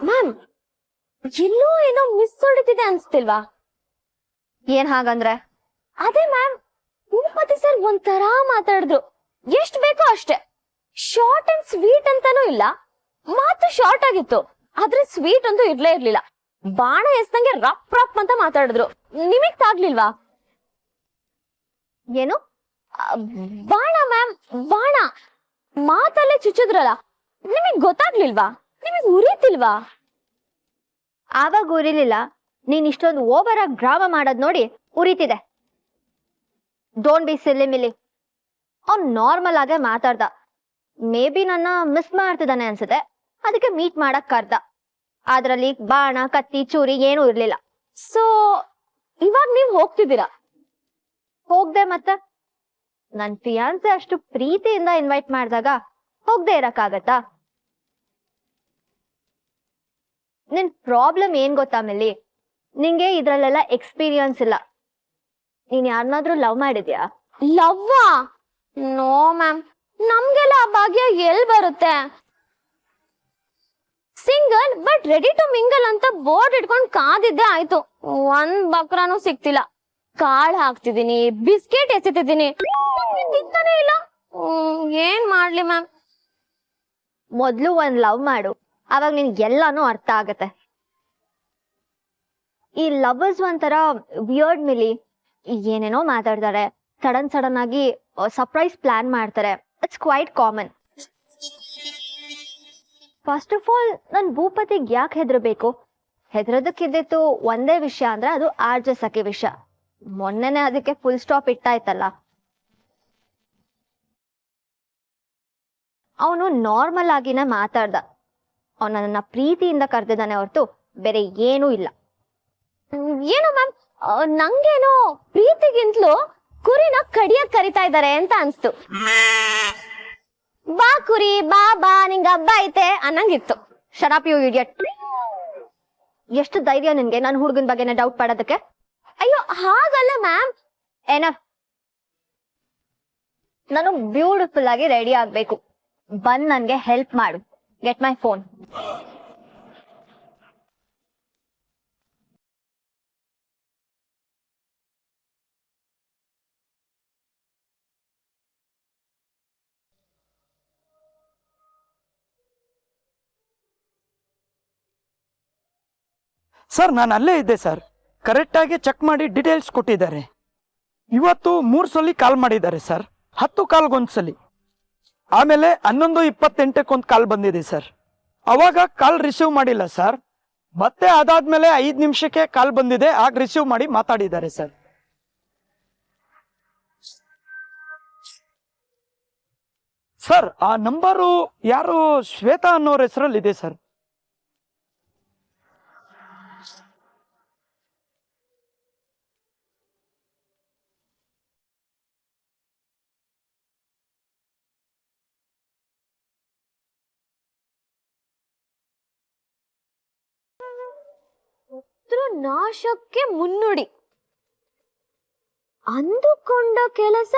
Ma'am, ಎಲ್ಲೋ ಏನೋ miss ಹೊಡಿತಿದೆ ಅನ್ಸ್ತಿಲ್ವಾ? ಏನ್ ಹಾಗಂದ್ರೆ? ಅದೇ ಮ್ಯಾಮ್, ಭೂಪತಿ ಸರ್ ಒಂಥರ ಮಾತಾಡಿದ್ರು. ಎಷ್ಟ್ ಬೇಕೋ ಅಷ್ಟೇ, ಶಾರ್ಟ್ ಅಂಡ್ ಸ್ವೀಟ್ ಅಂತಾನೂ ಇಲ್ಲ. ಮಾತು ಶಾರ್ಟ್ ಆಗಿತ್ತು, ಆದ್ರೆ ಸ್ವೀಟ್ ಅಂತೂ ಇರ್ಲೇ ಇರ್ಲಿಲ್ಲ. ಬಾಣ ಎಸ್ದಂಗೆ ರಪ್ ರಪ್ ಅಂತ ಮಾತಾಡಿದ್ರು. ನಿಮಗ್ ತಾಗ್ಲಿಲ್ವಾ? ಏನು? ಬಾಣ ಮ್ಯಾಮ್, ಬಾಣ ಮಾತಲ್ಲೇ ಚುಚ್ಚಿದ್ರಲ್ಲ, ನಿಮಗ್ ಗೊತ್ತಾಗ್ಲಿಲ್ವಾ? ನಿಮಗ್ ಉರಿತಿಲ್ವಾ? ಆವಾಗ ಉರಿಲಿಲ್ಲ, ನೀನ್ ಇಷ್ಟೊಂದು ಓವರ್ ಆಗಿ ಡ್ರಾಮಾ ಮಾಡೋದ್ ನೋಡಿ ಉರಿತಿದೆ. Don't be silly Mili. ಅವ್ನ್ ನಾರ್ಮಲ್ ಆಗೇ ಮಾತಾಡ್ದ. ಮೇ ಬಿ ನನ್ನ ಮಿಸ್ ಮಾಡ್ತಿದ್ದಾನೆ ಅನ್ಸುತ್ತೆ, ಅದಕ್ಕೆ ಮೀಟ್ ಮಾಡಕ್ ಕರ್ದ. ಅದ್ರಲ್ಲಿ ಬಾಣ ಕತ್ತಿ ಚೂರಿ ಏನೂ ಇರ್ಲಿಲ್ಲ. ಸೊ ಇವಾಗ ನೀವ್ ಹೋಗ್ತಿದ್ದೀರಾ? ಹೋಗ್ದೆ ಮತ್ತೆ. ನನ್ ಫಿಯಾನ್ಸೆ ಅಷ್ಟು ಪ್ರೀತಿಯಿಂದ ಇನ್ವೈಟ್ ಮಾಡಿದಾಗ ಹೋಗ್ದೆ ಇರಕ್ಕಾಗತ್ತಾ? ನಿನ್ ಪ್ರಾಬ್ಲಮ್ ಏನ್ ಗೊತ್ತಾ ಮಿಲ್ಲಿ? ನಿಂಗೆ ಇದ್ರಲ್ಲೆಲ್ಲ ಎಕ್ಸ್ಪೀರಿಯನ್ಸ್ ಇಲ್ಲ. ನೀನ್ ಯಾರನ್ನಾದ್ರೂ ಲವ್ ಮಾಡಿದ್ಯಾ? ಲವ್ವಾ? ನೋ ಮ್ಯಾಮ್, ನಮ್ಗೆಲ್ಲ ಆ ಭಾಗ್ಯ ಎಲ್ ಬರುತ್ತೆ? Single but ready to mingle ಅಂತ ಬೋರ್ಡ್ ಇಟ್ಕೊಂಡ್ ಕಾದಿದ್ದೆ ಆಯ್ತು. ಒಂದ್ ಬಕ್ರಾನು ಸಿಕ್ತಿಲ್ಲ. ಕಾಳು ಹಾಕ್ತಿದೀನಿ, ಬಿಸ್ಕೆಟ್ ಎಸೆತಿದ್ದೀನಿ, ಸಿಗ್ತಾನೆ ಇಲ್ಲ. ಏನ್ ಮಾಡ್ಲಿ ಮ್ಯಾಮ್? ಮೊದ್ಲು ಒಂದ್ ಲವ್ ಮಾಡು, ಅವಾಗ ನಿನ್ಗೆ ಎಲ್ಲಾನು ಅರ್ಥ ಆಗತ್ತೆ. ಈ ಲವರ್ಸ್ ಒಂಥರ ವಿಯರ್ಡ್ ಮಿಲಿ. ಏನೇನೋ ಮಾತಾಡ್ತಾರೆ, ಸಡನ್ ಆಗಿ ಸರ್ಪ್ರೈಸ್ ಪ್ಲಾನ್ ಮಾಡ್ತಾರೆ. It's quite common. First of all, ನನ್ ಭೂಪತಿಗ್ ಯಾಕೆ ಹೆದರ್ಬೇಕು? ಹೆದರೋದಕ್ಕಿದ್ದಿತ್ತು ಒಂದೇ ವಿಷಯ ಅಂದ್ರೆ ಅದು ಆರ್ಜೆ ಸಖಿ ವಿಷಯ. ಮೊನ್ನೆನೆ ಅದಕ್ಕೆ ಫುಲ್ ಸ್ಟಾಪ್ ಇಟ್ಟಾಯ್ತಲ್ಲ. ಅವನು ನಾರ್ಮಲ್ ಆಗಿನ ಮಾತಾಡ್ದ. ಅವನ ನನ್ನ ಪ್ರೀತಿಯಿಂದ ಕರೆದಿದ್ದಾನೆ ಹೊರತು ಬೇರೆ ಏನೂ ಇಲ್ಲ. ಏನೋ ಮ್ಯಾಮ್, ನಂಗೇನೋ ಪ್ರೀತಿಗಿಂತಲೂ ಕುರಿನ ಕಡಿಯಕ್ ಕರಿತಾ ಇದ್ದಾರೆ ಅಂತ ಅನ್ಸ್ತು. ಬಾ ಕುರಿ ಬಾ ಬಾ, ನಿಂಗ ಹಬ್ಬ ಐತೆ ಅನ್ನಂಗಿತ್ತು. Shut up you idiot. ಎಷ್ಟು ಧೈರ್ಯ ನಿನ್ಗೆ ನನ್ನ ಹುಡುಗನ ಬಗ್ಗೆನೇ ಡೌಟ್ ಪಡೋದಕ್ಕೆ? ಅಯ್ಯೋ ಹಾಗಲ್ಲ ಮ್ಯಾಮ್. ಏನಫ್. ನಾನು ಬ್ಯೂಟಿಫುಲ್ ಆಗಿ ರೆಡಿ ಆಗ್ಬೇಕು. ಬಂದ್ ನನ್ಗೆ ಹೆಲ್ಪ್ ಮಾಡು. Get my phone. ಸರ್, ನಾನು ಅಲ್ಲೇ ಇದ್ದೆ ಸರ್. ಕರೆಕ್ಟಾಗಿ ಚೆಕ್ ಮಾಡಿ ಡೀಟೇಲ್ಸ್ ಕೊಟ್ಟಿದ್ದಾರೆ. ಇವತ್ತು 3 ಸಲ ಕಾಲ್ ಮಾಡಿದ್ದಾರೆ ಸರ್. 10 ಕಾಲ್ಗೊಂದ್ಸಲಿ, ಆಮೇಲೆ 11:28 ಕಾಲ್ ಬಂದಿದೆ ಸರ್. ಅವಾಗ ಕಾಲ್ ರಿಸೀವ್ ಮಾಡಿಲ್ಲ ಸರ್. ಮತ್ತೆ ಅದಾದ್ಮೇಲೆ 5 ನಿಮಿಷಕ್ಕೆ ಕಾಲ್ ಬಂದಿದೆ, ಆಗ ರಿಸೀವ್ ಮಾಡಿ ಮಾತಾಡಿದ್ದಾರೆ ಸರ್. ಸರ್, ಆ ನಂಬರು ಯಾರು ಶ್ವೇತಾ ಅನ್ನೋರ ಹೆಸರಲ್ಲಿ ಇದೆ ಸರ್. ನಾಶಕ್ಕೆ ಮುನ್ನುಡಿ. ಅಂದುಕೊಂಡ ಕೆಲಸ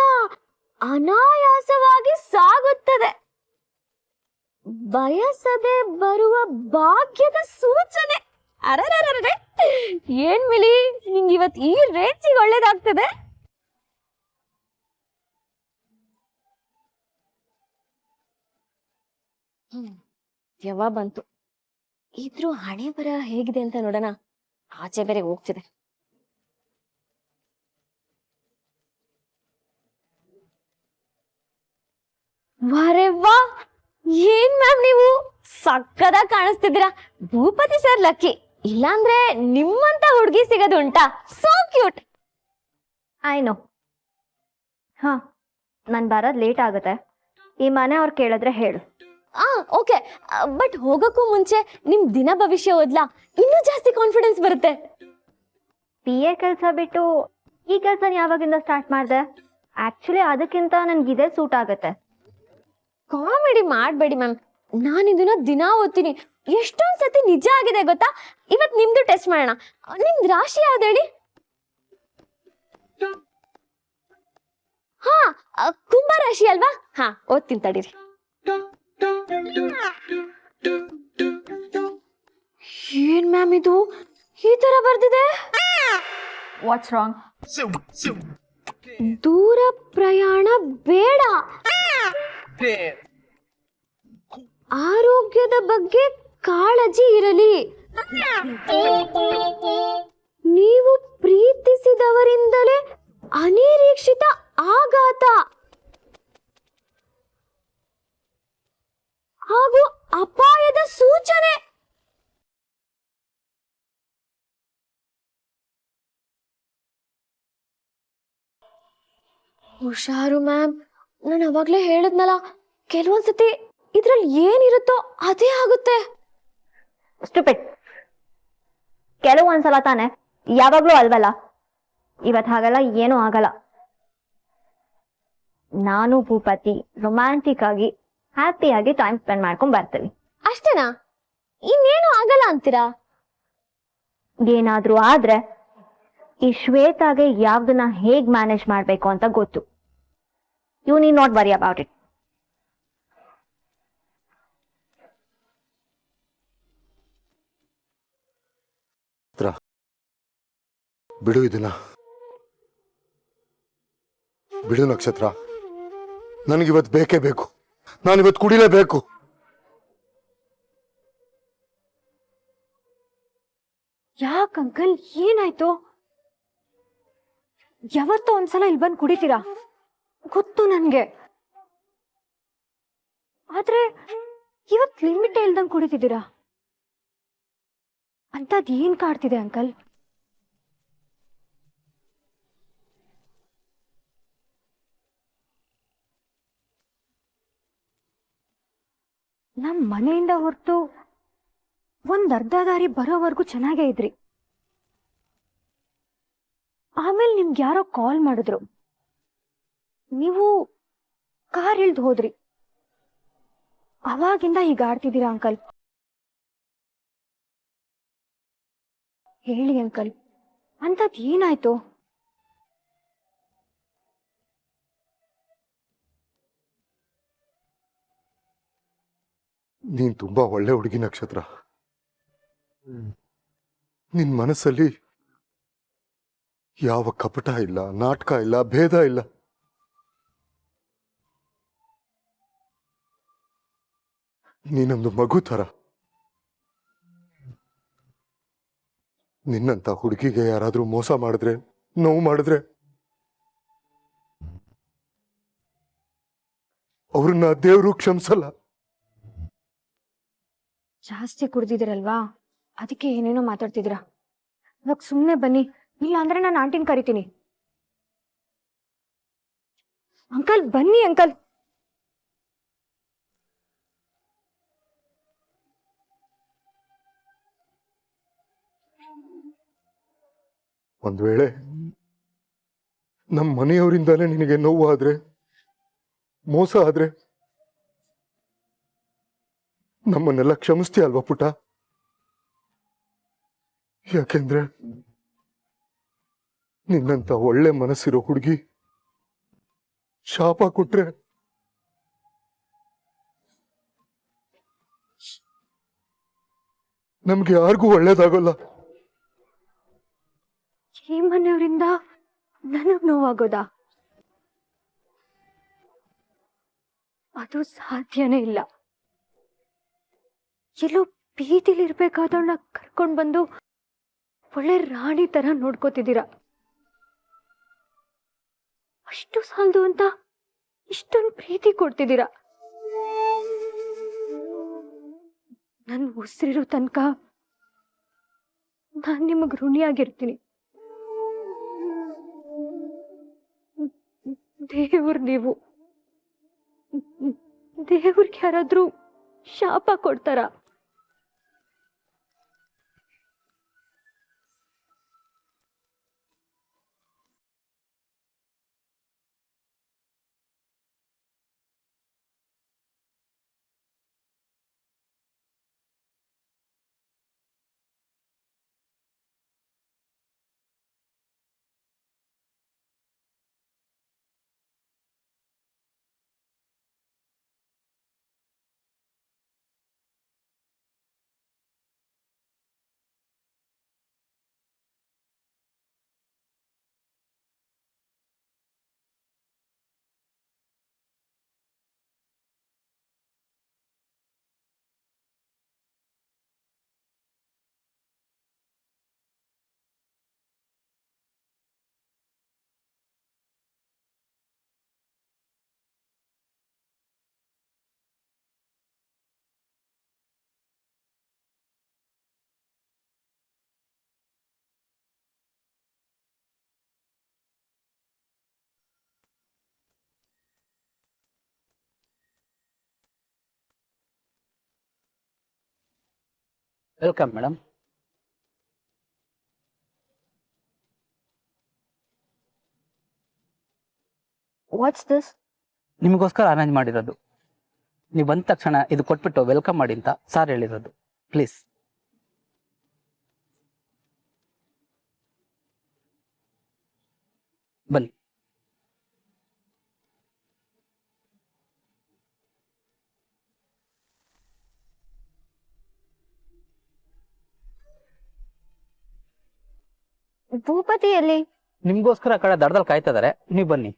ಅನಾಯಾಸವಾಗಿ ಸಾಗುತ್ತದೆ. ಬಯಸದೆ ಬರುವ ಭಾಗ್ಯದ ಸೂಚನೆ. ಅರರರರೆ, ಏನ್ ಮಿಲಿ, ನಿಂಗೆ ಇವತ್ ಈ ರೇಂಜಿಗೆ ಒಳ್ಳೇದಾಗ್ತದೆ. ಯಾವಾಗ ಬಂತು? ಇದ್ರೂ ಹಣೆ ಬರ ಹೇಗಿದೆ ಅಂತ ನೋಡೋಣ. ಆಚೆ ಬೇರೆ ಹೋಗ್ತಿದೆ. ವಾರೆ ವಾ, ಏನ್ ಮ್ಯಾಮ್ ನೀವು ಸಕ್ಕದಾಗಿ ಕಾಣಿಸ್ತಿದ್ದೀರಾ. ಭೂಪತಿ ಸರ್ ಲಕ್ಕಿ, ಇಲ್ಲಾಂದ್ರೆ ನಿಮ್ಮಂತ ಹುಡುಗಿ ಸಿಗೋದು ಉಂಟಾ? So cute. I know. ಹಾ, ನನ್ ಬರೋದ್ ಲೇಟ್ ಆಗುತ್ತೆ. ಈ ಮನೆಯವ್ರು ಕೇಳಿದ್ರೆ ಹೇಳು. ಓಕೆ, ಬಟ್ ಹೋಗಕ್ಕೂ ಮುಂಚೆ ನಿಮ್ ದಿನ ಭವಿಷ್ಯ ಓದ್ಲಾ? ಇನ್ನೂ ಜಾಸ್ತಿ ಕಾನ್ಫಿಡೆನ್ಸ್ ಬರುತ್ತೆ. PA ಕೆಲಸ ಬಿಟ್ಟು ಈ ಕೆಲಸ ಯಾವಾಗಿಂದ ಸ್ಟಾರ್ಟ್ ಮಾಡ್ದೆ? ಆಕ್ಚುಲಿ ಅದಕ್ಕಿಂತ ನನ್ಗಿದೇ ಸೂಟ್ ಆಗತ್ತೆ. ಕಾಮಿಡಿ ಮಾಡ್ಬೇಡಿ ಮ್ಯಾಮ್, ನಾನು ಇದನ್ನ ದಿನ ಓದ್ತೀನಿ. ಎಷ್ಟೊಂದ್ ಸತಿ ನಿಜ ಆಗಿದೆ ಗೊತ್ತಾ? ಇವತ್ ನಿಮ್ದು ಟೆಸ್ಟ್ ಮಾಡೋಣ. ನಿಮ್ದು ರಾಶಿ ಯಾವ್ದು ಹೇಳಿ? ಹಾ, ಕುಂಭ ರಾಶಿ ಅಲ್ವಾ? ಹಾ, ಓದ್ತೀನಿ ತಡೀರಿ. ಏನ್ ಮ್ಯಾಮ್ ಇದು ಈ ತರ ಬರ್ದಿದೆ? What's wrong? ದೂರ ಪ್ರಯಾಣ ಬೇಡ, ಆರೋಗ್ಯದ ಬಗ್ಗೆ ಕಾಳಜಿ ಇರಲಿ, ನೀವು ಪ್ರೀತಿಸಿದವರಿಂದಲೇ ಅನಿರೀಕ್ಷಿತ ಆಘಾತ ಹಾಗೂ ಅಪಾಯದ ಸೂಚನೆ. ಹುಷಾರು ಮ್ಯಾಮ್, ನಾನು ಅವಾಗ್ಲೇ ಹೇಳಿದ್ನಲ್ಲ, ಕೆಲವೊಂದ್ಸತಿ ಇದ್ರಲ್ಲಿ ಏನಿರುತ್ತೋ ಅದೇ ಆಗುತ್ತೆ. ಸ್ಟುಪಿಡ್. ಕೆಲವೊಂದ್ಸಲ ತಾನೆ, ಯಾವಾಗ್ಲೂ ಅಲ್ವಲ್ಲ. ಇವತ್ ಹಾಗಲ್ಲ, ಏನೂ ಆಗಲ್ಲ. ನಾನು ಭೂಪತಿ ರೊಮ್ಯಾಂಟಿಕ್ ಆಗಿ ಹ್ಯಾಪಿಯಾಗಿ ಟೈಮ್ ಸ್ಪೆಂಡ್ ಮಾಡ್ಕೊಂಡ್ ಬರ್ತೀವಿ. ಅಷ್ಟೇನಾ? ಇನ್ನೇನು ಆಗಲ್ಲ ಅಂತೀರಾ? ಏನಾದ್ರೂ ಆದ್ರೆ ಈ ಶ್ವೇತಾಗೆ ಯಾವ್ದನ್ನ ಹೇಗ್ ಮ್ಯಾನೇಜ್ ಮಾಡ್ಬೇಕು ಅಂತ ಗೊತ್ತು. You need not worry about it. ಬಿಡು ಇದನ್ನ, ಬಿಡು ನಕ್ಷತ್ರ. ನನಗಿವತ್ತು ಬೇಕೇ ಬೇಕು, ನಾನಿವತ್ತು ಕುಡಿಲೇಬೇಕು. ಯಾಕ ಅಂಕಲ್, ಏನಾಯ್ತು? ಯಾವತ್ತೋ ಒಂದ್ಸಲ ಇಲ್ಲಿ ಬಂದು ಕುಡಿತೀರಾ, ಗೊತ್ತು ನನ್ಗೆ. ಆದ್ರೆ ಇವತ್ ಲಿಮಿಟ್ ಇಲ್ದಂಗ್ ಕುಡಿತಿದ್ದೀರಾ. ಅಂತದ್ ಏನ್ ಕಾಡ್ತಿದೆ ಅಂಕಲ್? ನಮ್ ಮನೆಯಿಂದ ಹೊರತು ಒಂದ್ ಅರ್ಧ ದಾರಿ ಬರೋವರೆಗೂ ಚೆನ್ನಾಗೇ ಇದ್ರಿ. ಆಮೇಲೆ ನಿಮ್ಗೆ ಯಾರೋ ಕಾಲ್ ಮಾಡಿದ್ರು, ನೀವು ಕಾರ್ ಇಳ್ದು ಹೋದ್ರಿ. ಅವಾಗಿಂದ ಈಗ ಆಡ್ತಿದ್ದೀರಾ ಅಂಕಲ್. ಹೇಳಿ ಅಂಕಲ್, ಅಂತದ್ ಏನಾಯ್ತು? ನೀನ್ ತುಂಬಾ ಒಳ್ಳೆ ಹುಡುಗಿ ನಕ್ಷತ್ರ. ನಿನ್ ಮನಸ್ಸಲ್ಲಿ ಯಾವ ಕಪಟ ಇಲ್ಲ, ನಾಟಕ ಇಲ್ಲ, ಭೇದ ಇಲ್ಲ. ನೀನೊಂದು ಮಗು ತರ. ನಿನ್ನಂತ ಹುಡುಗಿಗೆ ಯಾರಾದ್ರೂ ಮೋಸ ಮಾಡಿದ್ರೆ, ನೋವು ಮಾಡಿದ್ರೆ, ಅವ್ರನ್ನ ದೇವ್ರು ಕ್ಷಮಿಸಲ್ಲ. ಜಾಸ್ತಿ ಕುಡ್ದಿದ್ದೀರಲ್ವಾ, ಅದಕ್ಕೆ ಏನೇನೋ ಮಾತಾಡ್ತಿದ್ದೀರಾ. ಇವಾಗ ಸುಮ್ಮನೆ ಬನ್ನಿ, ಇಲ್ಲ ಅಂದ್ರೆ ನಾನು ಆಂಟಿನ ಕರಿತೀನಿ. ಅಂಕಲ್ ಬನ್ನಿ ಅಂಕಲ್. ಒಂದ್ ವೇಳೆ ನಮ್ಮ ಮನೆಯವರಿಂದಾನೇ ನಿನಗೆ ನೋವು ಆದ್ರೆ, ಮೋಸ ಆದ್ರೆ, ನಮ್ಮನ್ನೆಲ್ಲ ಕ್ಷಮಿಸ್ತೀಯ ಅಲ್ವಾ ಪುಟ? ಯಾಕೆಂದ್ರೆ ನಿನ್ನಂತ ಒಳ್ಳೆ ಮನಸ್ಸಿರೋ ಹುಡುಗಿ ಶಾಪ ಕೊಟ್ರೆ ನಮ್ಗೆ ಯಾರಿಗೂ ಒಳ್ಳೇದಾಗಲ್ಲ. ಈ ಮನೆಯವರಿಂದ ನನಗ್ ನೋವಾಗೋದಾ? ಅದು ಸಾಧ್ಯನೇ ಇಲ್ಲ. ಎಲ್ಲೋ ಬೀದಿಲಿರ್ಬೇಕಾದವನ್ನ ಕರ್ಕೊಂಡ್ ಬಂದು ಒಳ್ಳೆ ರಾಣಿ ತರ ನೋಡ್ಕೋತಿದ್ದೀರಾ. ಅಷ್ಟು ಸಾಲದು ಅಂತ ಇಷ್ಟೊಂದು ಪ್ರೀತಿ ಕೊಡ್ತಿದ್ದೀರಾ. ನನ್ ಉಸಿರಿರೋ ತನಕ ನಾನ್ ನಿಮಗ್ ಋಣಿಯಾಗಿರ್ತೀನಿ. ದೇವ್ರು ನೀವು, ದೇವ್ರಿಗೆ ಯಾರಾದ್ರೂ ಶಾಪ ಕೊಡ್ತಾರ? Welcome madam. What's this? ನಿಮಗೋಸ್ಕರ ಅರೇಂಜ್ ಮಾಡಿರೋದು. ನೀವು ಬಂದ ತಕ್ಷಣ ಇದು ಕೊಟ್ಬಿಟ್ಟು ವೆಲ್ಕಮ್ ಮಾಡಿ ಅಂತ ಸಾರ್ ಹೇಳಿರೋದು. ಪ್ಲೀಸ್. ಬನ್ನಿ. ಭೂಪತಿ ಎಲ್ಲಿ? ನಿಮ್ಗೋಸ್ಕರ ಆ ಕಡೆ ದಡದಲ್ಲಿ ಕಾಯ್ತಾ ಇದಾರೆ, ನೀವು ಬನ್ನಿ.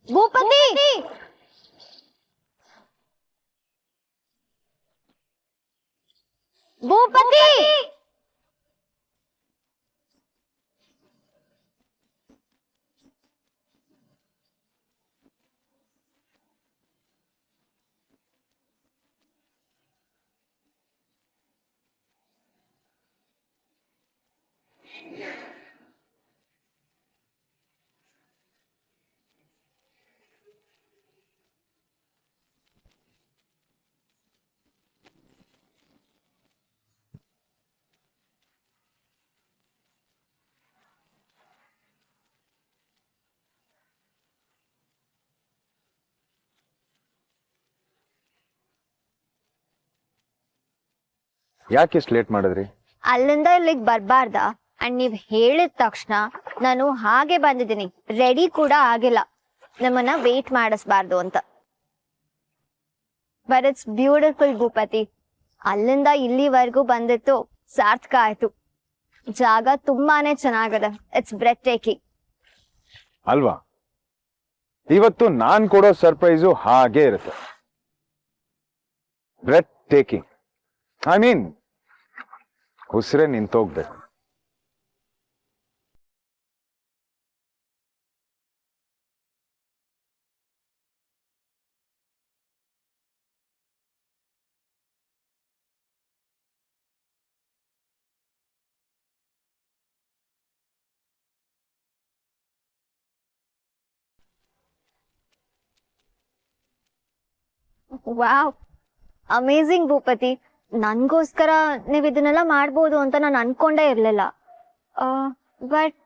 ಭೂಪತಿ! ಭೂಪತಿ! ಯಾಕೆ ಇಷ್ಟು ಲೇಟ್ ಮಾಡಿದ್ರಿ? ಅಲ್ಲಿಂದ ಇಲ್ಲಿಗೆ ಬರ್ಬಾರ್ದ? ಅಂಡ್ ನೀವ್ ಹೇಳಿದ ತಕ್ಷಣ ನಾನು ಹಾಗೆ ಬಂದಿದ್ದೀನಿ, ರೆಡಿ ಕೂಡ ಆಗಿಲ್ಲ, ನಮ್ಮನ್ನ ವೇಟ್ ಮಾಡಿಸ್ಬಾರ್ದು ಅಂತ. But it's beautiful Bhupathi. ಅಲ್ಲಿಂದ ಇಲ್ಲಿವರೆಗೂ ಬಂದಿತ್ತು ಸಾರ್ಥಕ ಆಯ್ತು. ಜಾಗ ತುಂಬಾನೇ ಚೆನ್ನಾಗಿದೆ. It's breathtaking. ಅಲ್ವಾ? ಇವತ್ತು ನಾನ್ ಕೊಡೋ ಸರ್ಪ್ರೈಸು ಹಾಗೆ ಇರುತ್ತೆ. Breath taking. I mean Usire ನಿಂತೋಗ್ಬೇಕು. Wow, amazing ಭೂಪತಿ. ನನ್ಗೋಸ್ಕರ ನೀವ್ ಇದನ್ನೆಲ್ಲ ಮಾಡ್ಬೋದು ಅಂತ ನಾನು ಅನ್ಕೊಂಡೇ ಇರ್ಲಿಲ್ಲ. ಬಟ್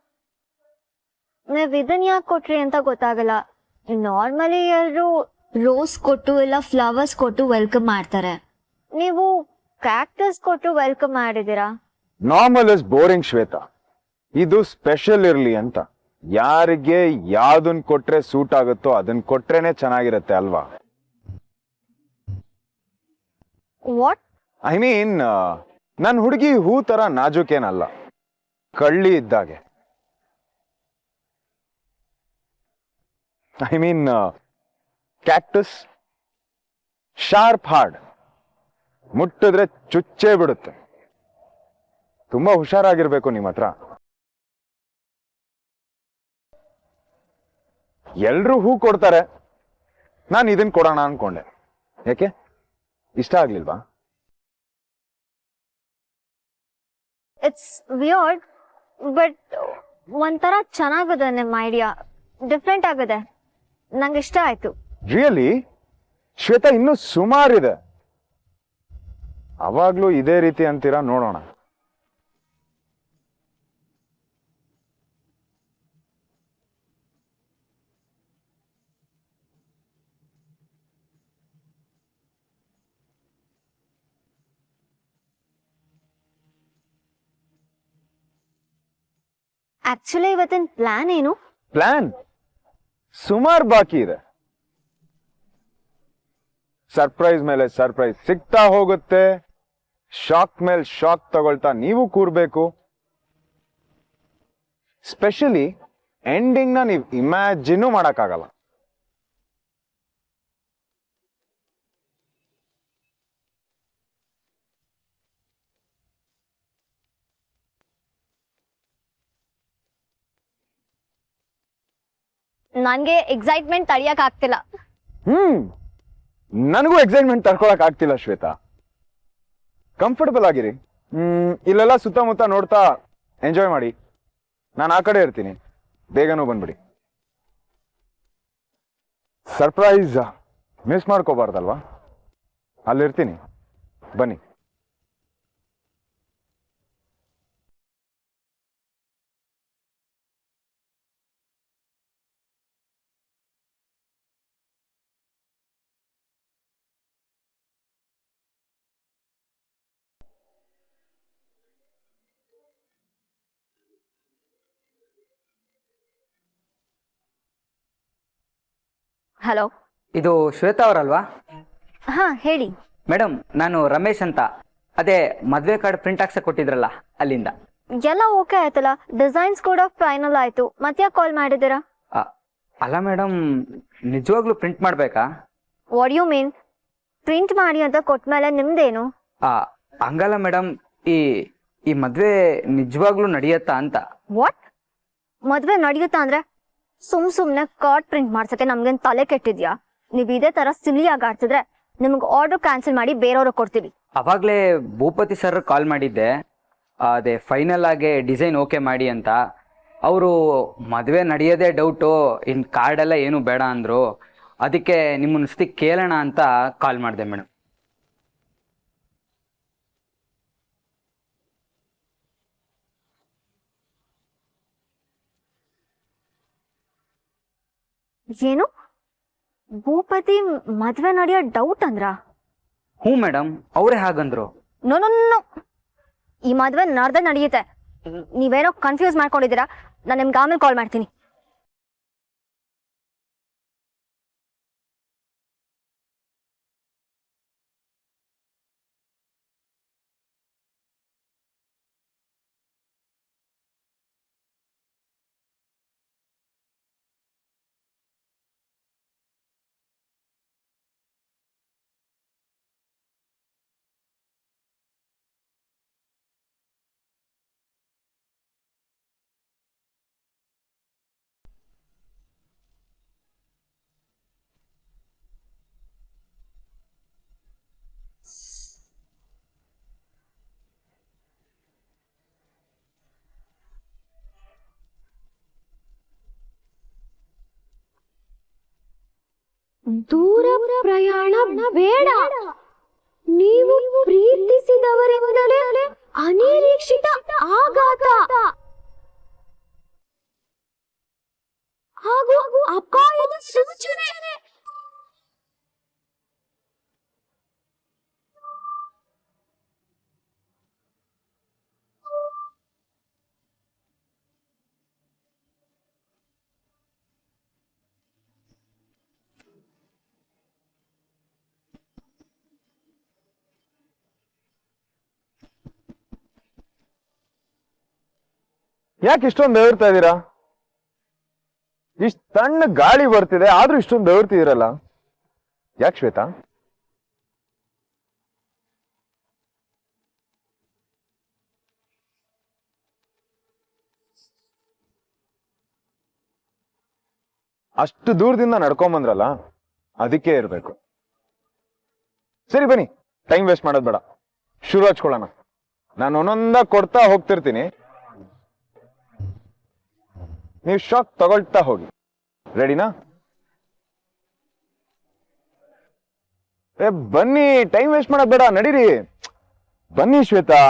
ನೀವ್ ಇದನ್ ಯಾಕೆ ಕೊಟ್ರಿ ಅಂತ ಗೊತ್ತಾಗಲ್ಲ. ನಾರ್ಮಲಿ ಎಲ್ರು ರೋಸ್ ಕೊಟ್ಟು ಇಲ್ಲ ಫ್ಲವರ್ಸ್ ಕೊಟ್ಟು ವೆಲ್ಕಮ್ ಮಾಡ್ತಾರೆ, ನೀವು ಕ್ಯಾಕ್ಟಸ್ ಕೊಟ್ಟು ವೆಲ್ಕಮ್ ಮಾಡಿದೀರಾ. Normal is boring Shweta. ಇದು ಸ್ಪೆಷಲ್ ಇರ್ಲಿ ಅಂತ. ಯಾರಿಗೆ ಯಾವ್ದನ್ ಕೊಟ್ರೆ ಸೂಟ್ ಆಗುತ್ತೋ ಅದನ್ ಕೊಟ್ರೇನೆ ಚೆನ್ನಾಗಿರತ್ತೆ ಅಲ್ವಾ? ವಾಟ್? ಐ ಮೀನ್ ನನ್ ಹುಡುಗಿ ಹೂ ತರ ನಾಜೂಕೇನಲ್ಲ, ಕಳ್ಳಿ ಇದ್ದಾಗೆ. I mean cactus sharp hard, ಮುಟ್ಟಿದ್ರೆ ಚುಚ್ಚೇ ಬಿಡುತ್ತೆ. ತುಂಬಾ ಹುಷಾರಾಗಿರ್ಬೇಕು ನಿಮ್ಮ ಹತ್ರ. ಎಲ್ರೂ ಹೂ ಕೊಡ್ತಾರೆ, ನಾನು ಇದನ್ ಕೊಡೋಣ ಅನ್ಕೊಂಡೆ. ಯಾಕೆ ಇಷ್ಟ ಆಗ್ಲಿಲ್ವಾ? ಇಟ್ಸ್ ವಿಯರ್ಡ್, ಬಟ್ ಒಂಥರ ಚೆನ್ನಾಗಿದೆ ನಿಮ್ಮ ಐಡಿಯಾ. ಡಿಫ್ರೆಂಟ್ ಆಗಿದೆ, ನಂಗೆ ಇಷ್ಟ ಆಯ್ತು. ರಿಯಲಿ? ಶ್ವೇತಾ, ಇನ್ನೂ ಸುಮಾರಿದೆ. ಅವಾಗ್ಲೂ ಇದೇ ರೀತಿ ಅಂತೀರಾ? ನೋಡೋಣ. ಆಕ್ಚುಲಿ ಇವತ್ತಿನ ಪ್ಲಾನ್ ಏನು? ಪ್ಲಾನ್ ಸುಮಾರು ಬಾಕಿ ಇದೆ. ಸರ್ಪ್ರೈಸ್ ಮೇಲೆ ಸರ್ಪ್ರೈಸ್ ಸಿಗ್ತಾ ಹೋಗುತ್ತೆ. ಶಾಕ್ ಮೇಲೆ ಶಾಕ್ ತಗೊಳ್ತಾ ನೀವು ಕೂರ್ಬೇಕು. ಸ್ಪೆಷಲಿ ಎಂಡಿಂಗ್ ನ ನೀವು ಇಮ್ಯಾಜಿನ್ ಮಾಡಕ್ಕಾಗಲ್ಲ. ನನ್ಗೆ ಎಕ್ಸೈಟ್ಮೆಂಟ್ ತಡಿಯಕ್ ಆಗ್ತಿಲ್ಲ. ನನಗೂ ಎಕ್ಸೈಟ್ಮೆಂಟ್ ತಡ್ಕೊಳಕ್ ಆಗ್ತಿಲ್ಲ ಶ್ವೇತಾ. ಕಂಫರ್ಟಬಲ್ ಆಗಿರಿ. ಇಲ್ಲೆಲ್ಲ ಸುತ್ತಮುತ್ತ ನೋಡ್ತಾ ಎಂಜಾಯ್ ಮಾಡಿ. ನಾನು ಆ ಕಡೆ ಇರ್ತೀನಿ, ಬೇಗನೂ ಬಂದ್ಬಿಡಿ. Surprise miss ಮಾಡ್ಕೋಬಾರ್ದಲ್ವಾ? ಅಲ್ಲಿರ್ತೀನಿ, ಬನ್ನಿ. ಹಲೋ, ಇದು ಶ್ವೇತಾ ಅವರಲ್ವಾ? ಹಾ ಹೇಳಿ. ಮೇಡಮ್, ನಾನು ರಮೇಶ್ ಅಂತ. ಅದೇ ಮದುವೆ ಕಾರ್ಡ್ ಪ್ರಿಂಟ್ ಹಾಕ್ಸಕ್ ಕೊಟ್ಟಿದ್ರಲ್ಲ, ಅಲ್ಲಿಂದ. ಎಲ್ಲ ಓಕೆ ಆಯ್ತಲ್ಲ, ಡಿಸೈನ್ಸ್ ಕೂಡ ಫೈನಲ್ ಆಯ್ತು, ಮತ್ತೆ ಯಾಕೆ ಕಾಲ್ ಮಾಡಿದ್ದೀರಾ? ಅಲ್ಲ ಮೇಡಮ್, ನಿಜವಾಗ್ಲೂ ಪ್ರಿಂಟ್ ಮಾಡ್ಬೇಕಾ? What you mean? ಪ್ರಿಂಟ್ ಮಾಡಿ ಅಂತ ಕೊಟ್ಮೇಲೆ ನಿಮ್ದೇನು? ಹಂಗಲ್ಲ ಮೇಡಮ್, ಈ ಮದ್ವೆ ನಿಜವಾಗ್ಲೂ ನಡೆಯತ್ತಾ ಅಂತ. ವಾಟ್? ಮದ್ವೆ ನಡೆಯುತ್ತಾ ಅಂದ್ರೆ ಸುಮ್ನೆ ಕಾರ್ಡ್ ಪ್ರಿಂಟ್ ಮಾಡ್ಸಕ್ಕೆ ನಮ್ಗೇನ್ ತಲೆ ಕೆಟ್ಟಿದ್ಯಾ? ನೀವ್ ಇದೇ ತರ ಸಿಲಿಯಾಗಿ ಆಡ್ತಿದ್ರೆ ನಿಮ್ಗೆ ಆರ್ಡರ್ ಕ್ಯಾನ್ಸಲ್ ಮಾಡಿ ಬೇರೆಯವ್ರಿಗೆ ಕೊಡ್ತೀವಿ. ಅವಾಗ್ಲೇ ಭೂಪತಿ ಸರ್ ಕಾಲ್ ಮಾಡಿದ್ದೆ, ಅದೇ ಫೈನಲ್ ಆಗಿ ಡಿಸೈನ್ ಓಕೆ ಮಾಡಿ ಅಂತ. ಅವರು ಮದುವೆ ನಡೆಯೋದೇ ಡೌಟು, ಇನ್ನು ಕಾರ್ಡೆಲ್ಲ ಏನು ಬೇಡ ಅಂದರು. ಅದಕ್ಕೆ ನಿಮ್ಮನ್ನ ಸ್ತಿ ಕೇಳೋಣ ಅಂತ ಕಾಲ್ ಮಾಡಿದೆ ಮೇಡಮ್. ಏನು? ಭೂಪತಿ ಮದ್ವೆ ನಡೆಯೋ ಡೌಟ್ ಅಂದ್ರ? ಹ್ಞೂ ಮೇಡಮ್, ಅವರೇ ಹಾಗಂದ್ರು. ನೋ ನೋ ನೋ, ಈ ಮದ್ವೆ ನಡೆಯುತ್ತೆ. ನೀವೇನೋ ಕನ್ಫ್ಯೂಸ್ ಮಾಡ್ಕೊಂಡಿದ್ದೀರಾ. ನಾನು ನಿಮ್ಗೆ ಆಮೇಲೆ ಕಾಲ್ ಮಾಡ್ತೀನಿ. ದೂರ ಪ್ರಯಾಣ ಬೇಡ. ನೀವು ಪ್ರೀತಿಸಿದವರಿಂದಲೇ ಅನಿರೀಕ್ಷಿತ ಆಘಾತ ಹಾಗೂ ಅಪಾಯದ ಸೂಚನೆ. ಯಾಕೆ ಇಷ್ಟೊಂದು ಬೆವರ್ತಾ ಇದ್ದೀರಾ? ಇಷ್ಟು ಸಣ್ಣ ಗಾಳಿ ಬರ್ತಿದೆ, ಆದ್ರೂ ಇಷ್ಟೊಂದು ಬೆವರ್ತಿದ್ದೀರಲ್ಲ, ಯಾಕೆ ಶ್ವೇತಾ? ಅಷ್ಟು ದೂರದಿಂದ ನಡ್ಕೊಂಬಂದ್ರಲ್ಲ, ಅದಕ್ಕೆ ಇರ್ಬೇಕು. ಸರಿ ಬನ್ನಿ, ಟೈಮ್ ವೇಸ್ಟ್ ಮಾಡೋದು ಬೇಡ, ಶುರು ಹಚ್ಕೊಳ್ಳೋಣ. ನಾನು ಒಂದೊಂದ ಕೊಡ್ತಾ ಹೋಗ್ತಿರ್ತೀನಿ, ನೀವು ಶಾಕ್ ತಗೊಳ್ತಾ ಹೋಗಿ. ರೆಡಿನಾ? ಬನ್ನಿ, ಟೈಮ್ ವೇಸ್ಟ್ ಮಾಡೋದು ಬೇಡ, ನಡೀರಿ. ಬನ್ನಿ ಶ್ವೇತಾ.